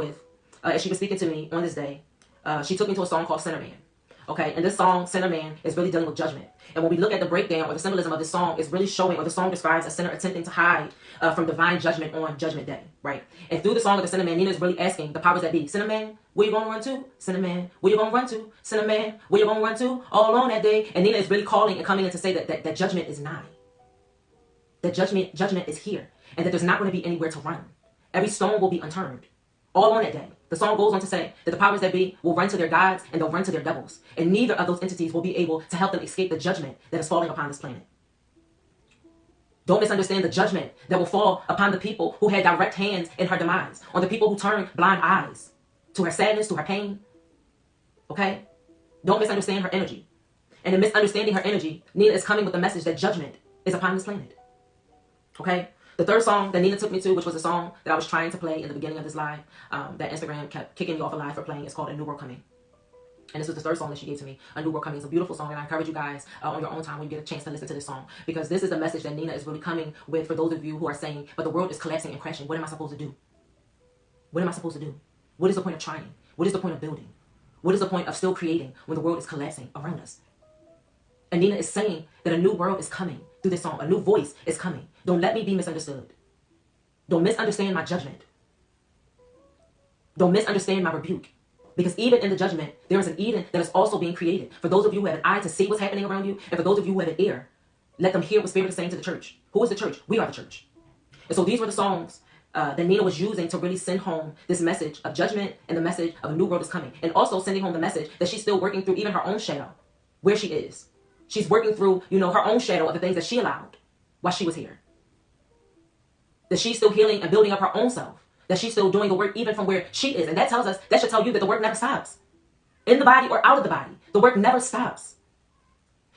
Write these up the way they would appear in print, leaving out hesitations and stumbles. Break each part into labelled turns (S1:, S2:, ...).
S1: with, as she was speaking to me on this day, she took me to a song called Sinner Man. Okay, and this song, Sinner Man, is really dealing with judgment. And when we look at the breakdown or the symbolism of this song, it's really showing, or the song describes a sinner attempting to hide from divine judgment on Judgment Day, right? And through the song of the Sinner Man, Nina is really asking the powers that be, Sinner Man, where you gonna run to? Sinner Man, where you gonna run to? Sinner Man, where you gonna run to? All on that day. And Nina is really calling and coming in to say that judgment is nigh. That judgment is here. And that there's not going to be anywhere to run. Every stone will be unturned. All on that day. The song goes on to say that the powers that be will run to their gods and they'll run to their devils. And neither of those entities will be able to help them escape the judgment that is falling upon this planet. Don't misunderstand the judgment that will fall upon the people who had direct hands in her demise. On the people who turned blind eyes to her sadness, to her pain. Okay? Don't misunderstand her energy. And in misunderstanding her energy, Nina is coming with the message that judgment is upon this planet. Okay? The third song that Nina took me to, which was a song that I was trying to play in the beginning of this live, that Instagram kept kicking me off a live for playing, is called A New World Coming. And this was the third song that she gave to me. A New World Coming is a beautiful song, and I encourage you guys on your own time when you get a chance to listen to this song, because this is the message that Nina is really coming with for those of you who are saying, but the world is collapsing and crashing. What am I supposed to do? What am I supposed to do? What is the point of trying? What is the point of building? What is the point of still creating when the world is collapsing around us? And Nina is saying that a new world is coming through this song. A new voice is coming. Don't let me be misunderstood. Don't misunderstand my judgment. Don't misunderstand my rebuke. Because even in the judgment, there is an Eden that is also being created. For those of you who have an eye to see what's happening around you, and for those of you who have an ear, let them hear what Spirit is saying to the church. Who is the church? We are the church. And so these were the songs that Nina was using to really send home this message of judgment and the message of a new world is coming. And also sending home the message that she's still working through even her own shadow, where she is. She's working through, her own shadow of the things that she allowed while she was here. That she's still healing and building up her own self. That she's still doing the work even from where she is. And that tells us, that should tell you that the work never stops. In the body or out of the body, the work never stops.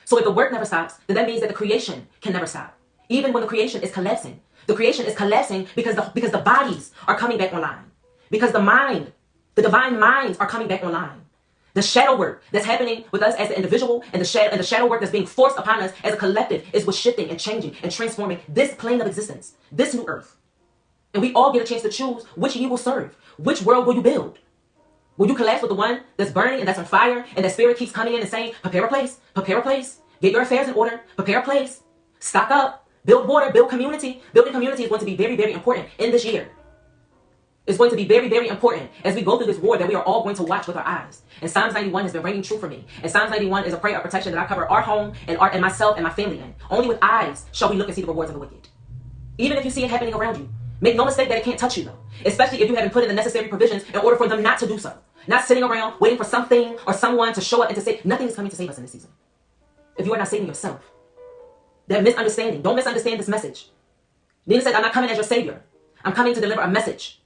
S1: So if the work never stops, then that means that the creation can never stop. Even when the creation is collapsing. The creation is collapsing because the bodies are coming back online. Because the divine minds are coming back online. The shadow work that's happening with us as an individual and the shadow work that's being forced upon us as a collective is what's shifting and changing and transforming this plane of existence, this new earth. And we all get a chance to choose which you will serve. Which world will you build? Will you collapse with the one that's burning and that's on fire and that Spirit keeps coming in and saying, prepare a place, get your affairs in order, prepare a place, stock up, build water, build community. Building community is going to be very, very important in this year. It's going to be very, very important as we go through this war that we are all going to watch with our eyes. And Psalms 91 has been ringing true for me. And Psalms 91 is a prayer of protection that I cover our home and myself and my family in. Only with eyes shall we look and see the rewards of the wicked. Even if you see it happening around you. Make no mistake that it can't touch you though. Especially if you haven't put in the necessary provisions in order for them not to do so. Not sitting around waiting for something or someone to show up and to say, nothing is coming to save us in this season. If you are not saving yourself. That misunderstanding. Don't misunderstand this message. Nina said, I'm not coming as your savior. I'm coming to deliver a message.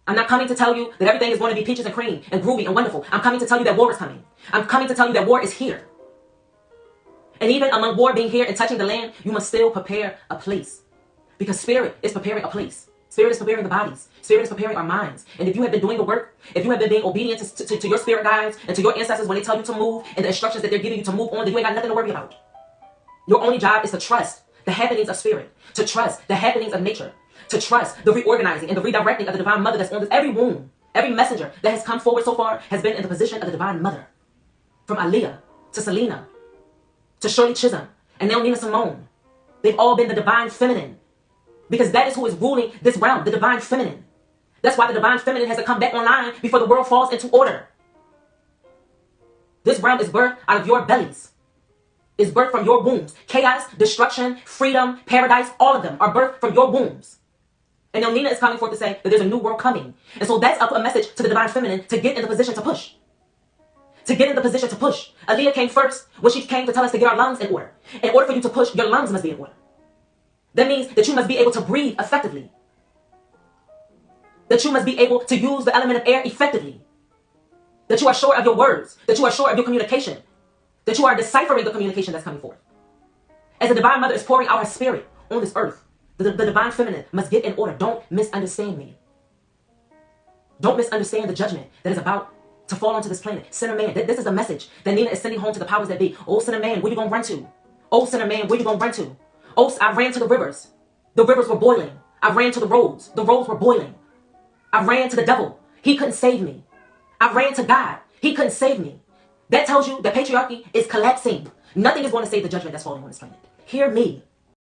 S1: I'm not coming to tell you that everything is going to be peaches and cream and groovy and wonderful. I'm coming to tell you that war is coming. I'm coming to tell you that war is here. And even among war being here and touching the land, you must still prepare a place. Because Spirit is preparing a place. Spirit is preparing the bodies. Spirit is preparing our minds. And if you have been doing the work, if you have been being obedient to your spirit guides and to your ancestors when they tell you to move and the instructions that they're giving you to move on, then you ain't got nothing to worry about. Your only job is to trust the happenings of Spirit, to trust the happenings of nature, to trust the reorganizing and the redirecting of the Divine Mother that's on this. Every womb, every messenger that has come forward so far has been in the position of the Divine Mother. From Aaliyah to Selena to Shirley Chisholm and now Nina Simone. They've all been the Divine Feminine. Because that is who is ruling this realm, the Divine Feminine. That's why the Divine Feminine has to come back online before the world falls into order. This realm is birthed out of your bellies. It's birthed from your wombs. Chaos, destruction, freedom, paradise, all of them are birthed from your wombs. And now Nina is coming forth to say that there's a new world coming. And so that's a message to the Divine Feminine to get in the position to push. To get in the position to push. Aaliyah came first when she came to tell us to get our lungs in order. In order for you to push, your lungs must be in order. That means that you must be able to breathe effectively. That you must be able to use the element of air effectively. That you are sure of your words. That you are sure of your communication. That you are deciphering the communication that's coming forth. As the Divine Mother is pouring out her spirit on this earth, the Divine Feminine must get in order. Don't misunderstand me. Don't misunderstand the judgment that is about to fall onto this planet. Sinner man, this is a message that Nina is sending home to the powers that be. Oh, sinner man, where you gonna run to? Oh, sinner man, where you gonna run to? Oh, I ran to the rivers. The rivers were boiling. I ran to the roads. The roads were boiling. I ran to the devil. He couldn't save me. I ran to God. He couldn't save me. That tells you that patriarchy is collapsing. Nothing is going to save the judgment that's falling on this planet. Hear me.